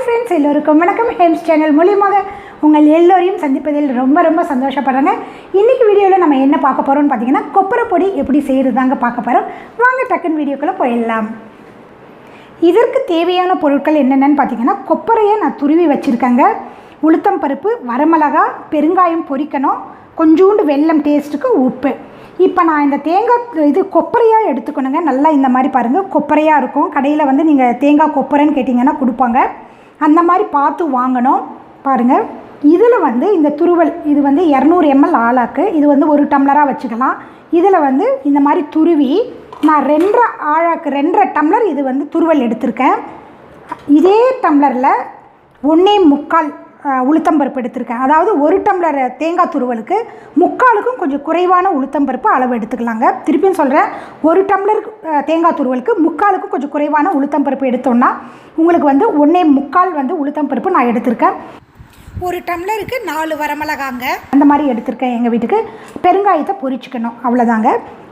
Friends, எல்லோருக்கும் வணக்கம். ஹெம்ஸ் channel மூலியமாக உங்கள் எல்லோரையும் சந்திப்பதில் ரொம்ப ரொம்ப சந்தோஷப்படுறேங்க. இன்றைக்கி வீடியோவில் நம்ம என்ன பார்க்க போகிறோம்னு பார்த்தீங்கன்னா, கொப்பரை பொடி எப்படி செய்கிறதாங்க பார்க்க போகிறோம். வாங்க டக்குன்னு வீடியோக்குள்ளே போயிடலாம். இதற்கு தேவையான பொருட்கள் என்னென்னு பார்த்தீங்கன்னா, கொப்பரையை நான் துருவி வச்சுருக்கேங்க, உளுத்தம் பருப்பு, வரமிளகா, பெருங்காயம் பொரிக்கணும், கொஞ்சோண்டு வெல்லம் டேஸ்ட்டுக்கு, உப்பு. இப்போ நான் இந்த தேங்காய் இது கொப்பரையாக எடுத்துக்கணுங்க. நல்லா இந்த மாதிரி பாருங்கள், கொப்பரையாக இருக்கும். கடையில் வந்து நீங்கள் தேங்காய் கொப்பரைன்னு கேட்டிங்கன்னா கொடுப்பாங்க. அந்த மாதிரி பார்த்து வாங்கணும். பாருங்கள், இதில் வந்து இந்த துருவல் இது வந்து 200 ml ஆளாக்கு, இது வந்து 1 டம்ளராக வச்சுக்கலாம். இதில் வந்து இந்த மாதிரி துருவி நான் 2.5 ஆழாக்கு 2.5 டம்ளர் இது வந்து துருவல் எடுத்திருக்கேன். இதே டம்ளரில் 1.25 உளுத்தம்பருப்பு எடுத்திருக்கேன். அதாவது 1 டம்ளர் தேங்காய் துருவலுக்கு 3/4க்கும் கொஞ்சம் குறைவான உளுத்தம்பருப்பு அளவு எடுத்துக்கலாங்க. திருப்பியும் சொல்கிறேன், 1 டம்ளர் தேங்காய் துருவலுக்கு 3/4க்கும் கொஞ்சம் குறைவான உளுத்தம்பருப்பு எடுத்தோன்னா உங்களுக்கு வந்து 1.25 வந்து உளுத்தம்பருப்பு நான் எடுத்திருக்கேன். 1 டம்ளருக்கு 4 வரமிளகாங்க அந்த மாதிரி எடுத்திருக்கேன். எங்கள் வீட்டுக்கு பெருங்காயத்தை பொரிச்சுக்கணும், அவ்வளோதாங்க.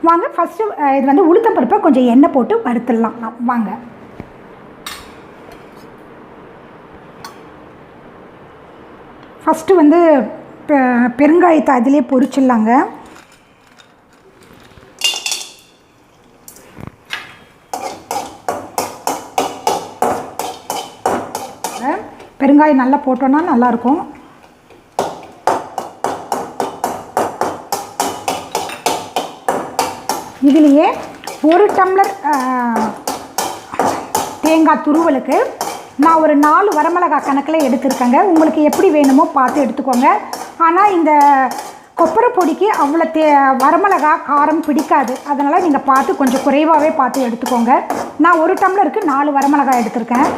வாங்க ஃபஸ்ட்டு இது வந்து உளுத்தம்பருப்பை கொஞ்சம் எண்ணெய் போட்டு வறுத்துடலாம். வாங்க. ஃபஸ்ட்டு வந்து பெருங்காயத்தை அதிலே பொரிச்சிடலாங்க. பெருங்காயம் நல்லா போட்டோன்னா நல்லாயிருக்கும். இதுலேயே 1 டம்ளர் தேங்காய் துருவலுக்கு நான் ஒரு 4 வரமிளகா கணக்கில் எடுத்துருக்கேங்க. உங்களுக்கு எப்படி வேணுமோ பார்த்து எடுத்துக்கோங்க. ஆனால் இந்த கொப்பரை பொடிக்கு அவ்வளோ வரமிளகா காரம் பிடிக்காது. அதனால் நீங்கள் பார்த்து கொஞ்சம் குறைவாகவே பார்த்து எடுத்துக்கோங்க. நான் 1 டம்ளருக்கு 4 வரமிளகா எடுத்திருக்கேன்.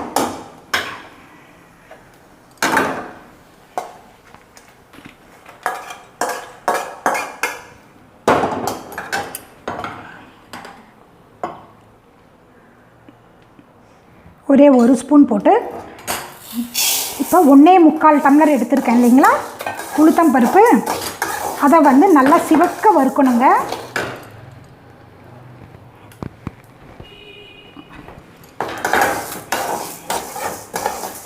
ஒரே 1 ஸ்பூன் போட்டு இப்போ 1.25 டம்ளர் எடுத்திருக்கேன் இல்லைங்களா உளுத்தம் பருப்பு, அதை வந்து நல்லா சிவக்க வறுக்கணுங்க.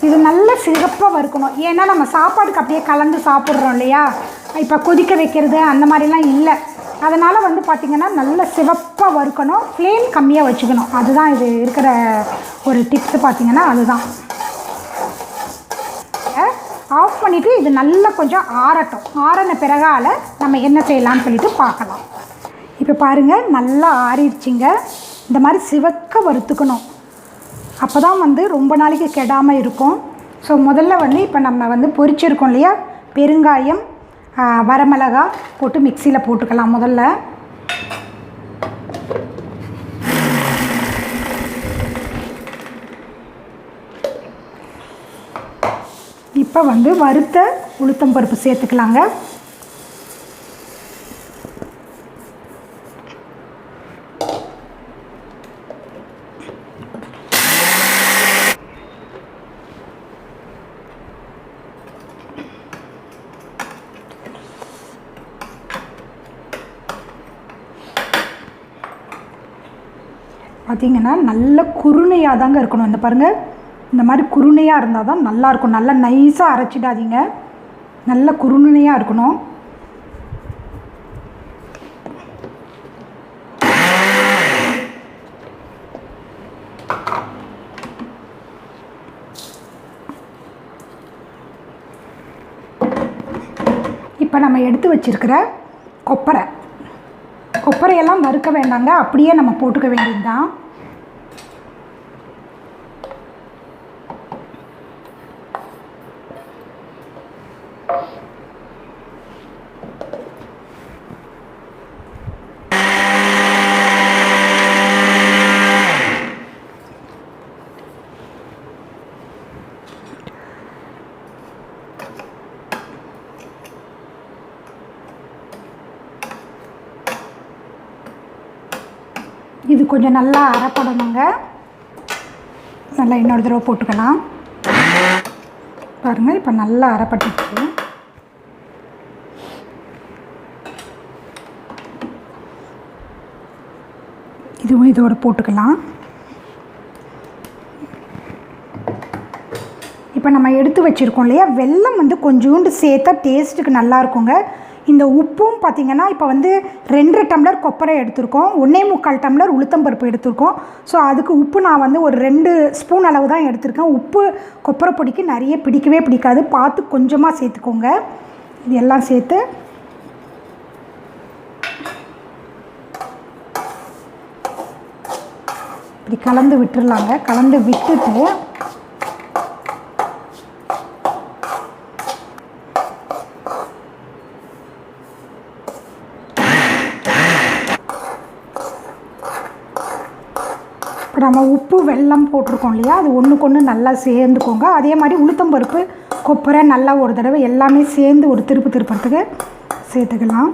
இது நல்ல சிவப்பாக வறுக்கணும். ஏன்னா நம்ம சாப்பாடுக்கு அப்படியே கலந்து சாப்பிட்றோம் இல்லையா, இப்போ கொதிக்க வைக்கிறது அந்த மாதிரிலாம் இல்லை. அதனால் வந்து பார்த்திங்கன்னா நல்ல சிவப்பாக வறுக்கணும், ஃப்ளேம் கம்மியாக வச்சுக்கணும். அதுதான் இது இருக்கிற ஒரு டிப்ஸு பார்த்திங்கன்னா. அதுதான் ஆஃப் பண்ணிவிட்டு இது நல்லா கொஞ்சம் ஆறட்டும். ஆறின பிறகால நம்ம என்ன செய்யலாம்னு சொல்லிட்டு பார்க்கலாம். இப்போ பாருங்கள், நல்லா ஆறிடுச்சிங்க. இந்த மாதிரி சிவக்க வறுத்துக்கணும், அப்போ தான் வந்து ரொம்ப நாளைக்கு கெடாமல் இருக்கும். ஸோ முதல்ல வந்து இப்போ நம்ம வந்து பொரிச்சிருக்கோம் இல்லையா, பெருங்காயம், வரமிளகா போட்டு மிக்சியில் போட்டுக்கலாம் முதல்ல. இப்போ வந்து வறுத்த உளுத்தம்பருப்பு சேர்த்துக்கலாங்க. பார்த்திங்கன்னா நல்ல குருணையாக தாங்க இருக்கணும். இந்த பாருங்கள், இந்த மாதிரி குருணையாக இருந்தால் தான் நல்லாயிருக்கும். நல்லா நைஸாக அரைச்சிடாதீங்க, நல்ல குருணையாக இருக்கணும். இப்போ நம்ம எடுத்து வச்சுருக்கிற கொப்பரையெல்லாம் வறுக்க வேண்டாங்க, அப்படியே நம்ம போட்டுக்க வேண்டியது தான். இது கொஞ்சம் நல்லா அரைப்படணுங்க. நல்லா இன்னொரு தடவை போட்டுக்கலாம். பாருங்கள், இப்போ நல்லா அரைப்பட்டுச்சு. இதுவும் இதோடு போட்டுக்கலாம். இப்போ நம்ம எடுத்து வச்சுருக்கோம் இல்லையா, வெல்லம் வந்து கொஞ்சோண்டு சேர்த்தா டேஸ்ட்டுக்கு நல்லாயிருக்குங்க. இந்த உப்பும் பார்த்திங்கன்னா இப்போ வந்து 2 டம்ளர் கொப்பரை எடுத்திருக்கோம், 1.25 டம்ளர் உளுத்தம்பருப்பு எடுத்திருக்கோம். ஸோ அதுக்கு உப்பு நான் வந்து ஒரு 2 ஸ்பூன் அளவு தான் எடுத்திருக்கேன். உப்பு கொப்பரை பொடிக்கு நிறைய பிடிக்கவே பிடிக்காது, பார்த்து கொஞ்சமாக சேர்த்துக்கோங்க. இது எல்லாம் சேர்த்து இப்படி கலந்து விட்டுடலாங்க. கலந்து விட்டுட்டு இப்போ நம்ம உப்பு வெல்லம் போட்டிருக்கோம் இல்லையா, அது ஒன்றுக்கு ஒன்று நல்லா சேர்ந்துக்கோங்க. அதே மாதிரி உளுத்தம்பருப்பு கொப்பரை நல்லா ஒரு தடவை எல்லாமே சேர்ந்து ஒரு திருப்பத்துக்கு சேர்த்துக்கலாம்.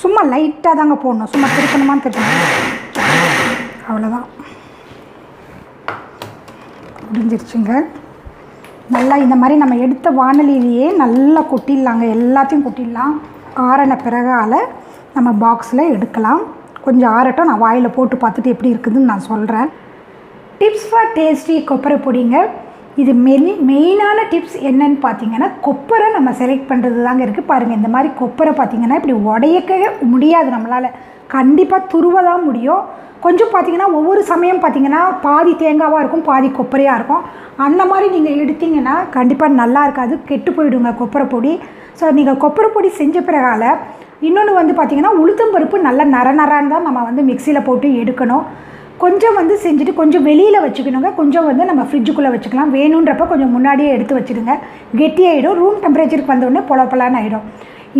சும்மா லைட்டாக தாங்க போடணும், சும்மா திருப்பணுமான்னு திருப்பணும், அவ்வளோதான். முடிஞ்சிருச்சுங்க. நல்லா இந்த மாதிரி நம்ம எடுத்த வானலிலேயே நல்லா கொட்டிடலாங்க, எல்லாத்தையும் கொட்டிடலாம். ஆறின பிறகால நம்ம பாக்ஸில் எடுக்கலாம். கொஞ்சம் ஆறட்டும், நான் வாயில் போட்டு பார்த்துட்டு எப்படி இருக்குதுன்னு நான் சொல்கிறேன். டிப்ஸ் ஃபார் டேஸ்டி கொப்பரை பொடிங்க. இது மெயினான டிப்ஸ் என்னன்னு பார்த்தீங்கன்னா, கொப்பரை நம்ம செலக்ட் பண்ணுறது தாங்க இருக்குது. பாருங்கள், இந்த மாதிரி கொப்பரை பார்த்திங்கன்னா இப்படி உடையக்கவே முடியாது நம்மளால், கண்டிப்பாக துருவ தான் முடியும். கொஞ்சம் பார்த்திங்கன்னா ஒவ்வொரு சமயம் பார்த்திங்கன்னா பாதி தேங்காவாக இருக்கும், பாதி கொப்பரையாக இருக்கும். அந்த மாதிரி நீங்கள் எடுத்திங்கன்னா கண்டிப்பாக நல்லா இருக்காது, கெட்டு போயிடுங்க கொப்பரை பொடி. ஸோ நீங்கள் கொப்பரை பொடி செஞ்ச பிறகால இன்னொன்று வந்து பார்த்திங்கன்னா உளுத்தம்பருப்பு நல்லா நரன்னு தான் நம்ம வந்து மிக்சியில் போட்டு எடுக்கணும். கொஞ்சம் வந்து செஞ்சுட்டு கொஞ்சம் வெளியில் வச்சுக்கணுங்க, கொஞ்சம் வந்து நம்ம ஃப்ரிட்ஜுக்குள்ளே வச்சுக்கலாம். வேணுன்றப்ப கொஞ்சம் முன்னாடியே எடுத்து வச்சுடுங்க, கெட்டியாகிடும். ரூம் டெம்பரேச்சருக்கு வந்தோடனே பொலப்பலான்னு ஆகிடும்.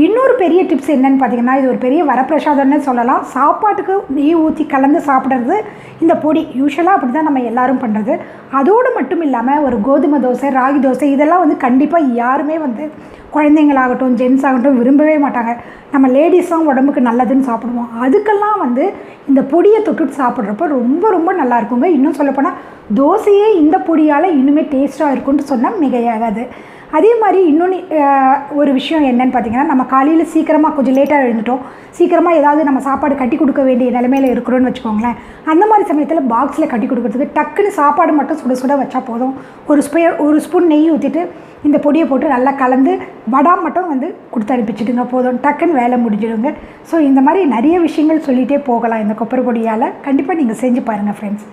இன்னொரு பெரிய டிப்ஸ் என்னென்னு பார்த்தீங்கன்னா, இது ஒரு பெரிய வரப்பிரசாதம்னு சொல்லலாம். சாப்பாட்டுக்கு நெய் ஊற்றி கலந்து சாப்பிட்றது இந்த பொடி யூஸ்வலாக அப்படி தான் நம்ம எல்லோரும் பண்ணுறது. அதோடு மட்டும் இல்லாமல் ஒரு கோதுமை தோசை, ராகி தோசை இதெல்லாம் வந்து கண்டிப்பாக யாருமே வந்து குழந்தைங்களாகட்டும் ஜென்ஸ் ஆகட்டும் விரும்பவே மாட்டாங்க. நம்ம லேடிஸ் தான் உடம்புக்கு நல்லதுன்னு சாப்பிடுவோம். அதுக்கெல்லாம் வந்து இந்த பொடியை தொட்டுட்டு சாப்பிட்றப்போ ரொம்ப ரொம்ப நல்லா இருக்குங்க. இன்னும் சொல்லப்போனால் தோசையே இந்த பொடியால் இன்னுமே டேஸ்ட்டாக இருக்கும்னு சொன்னால் மிகையாகாது. அதே மாதிரி இன்னொன்று ஒரு விஷயம் என்னென்னு பார்த்தீங்கன்னா, நம்ம காலையில் சீக்கிரமாக கொஞ்சம் லேட்டாக எழுந்துட்டோம், சீக்கிரமாக ஏதாவது நம்ம சாப்பாடு கட்டி கொடுக்க வேண்டிய நிலைமையில் இருக்கிறோன்னு வச்சுக்கோங்களேன். அந்த மாதிரி சமயத்தில் பாக்ஸில் கட்டி கொடுக்குறதுக்கு டக்குன்னு சாப்பாடு மட்டும் சுட சுட வச்சா போதும். ஒரு ஸ்பூன் நெய் ஊற்றிட்டு இந்த பொடியை போட்டு நல்லா கலந்து வடா மட்டும் வந்து கொடுத்து அனுப்பிச்சிடுங்க, போதும், டக்குன்னு வேலை முடிஞ்சிடுங்க. ஸோ இந்த மாதிரி நிறைய விஷயங்கள் சொல்லிகிட்டே போகலாம் இந்த கொப்பரை பொடியால். கண்டிப்பாக நீங்கள் செஞ்சு பாருங்கள் ஃப்ரெண்ட்ஸ்.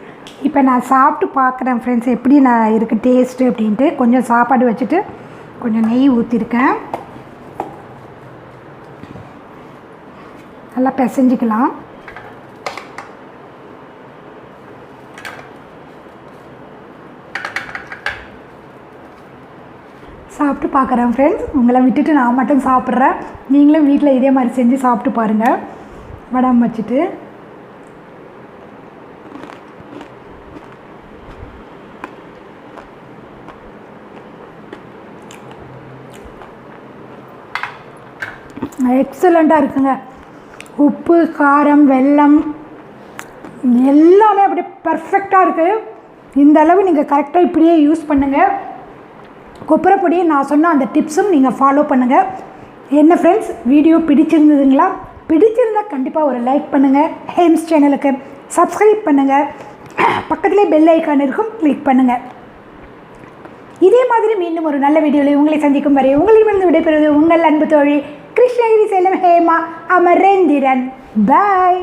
இப்போ நான் சாப்பிட்டு பார்க்குறேன் ஃப்ரெண்ட்ஸ், எப்படி நான் இருக்குது டேஸ்ட்டு அப்படின்ட்டு. கொஞ்சம் சாப்பாடு வச்சுட்டு கொஞ்சம் நெய் ஊற்றிருக்கேன், நல்லா பிசைஞ்சிக்கலாம். சாப்பிட்டு பார்க்குறேன் ஃப்ரெண்ட்ஸ். உங்களை விட்டுட்டு நான் மட்டும் சாப்பிட்றேன், நீங்களும் வீட்டில் இதே மாதிரி செஞ்சு சாப்பிட்டு பாருங்கள். வடம் வச்சுட்டு எக்ஸலண்ட்டாக இருக்குங்க. உப்பு, காரம், வெல்லம் எல்லாமே அப்படியே பர்ஃபெக்டாக இருக்குது. இந்த அளவு நீங்கள் கரெக்டாக இப்படியே யூஸ் பண்ணுங்கள். கொப்பரை பொடியை நான் சொன்ன அந்த டிப்ஸும் நீங்கள் ஃபாலோ பண்ணுங்கள். என்ன ஃப்ரெண்ட்ஸ், வீடியோ பிடிச்சிருந்ததுங்களா? பிடிச்சிருந்தால் கண்டிப்பாக ஒரு லைக் பண்ணுங்கள், ஹேம்ஸ் சேனலுக்கு சப்ஸ்கிரைப் பண்ணுங்கள், பக்கத்திலே பெல் ஐக்கான் இருக்கும், கிளிக் பண்ணுங்கள். இதே மாதிரி மீண்டும் ஒரு நல்ல வீடியோவில் உங்களை சந்திக்கும் வரை உங்களிடமிருந்து விடைபெறுவது உங்கள் அன்பு தோழி கிருஷ்ணகிரி சேலம் ஹேமா அமரேந்திரன். பாய்.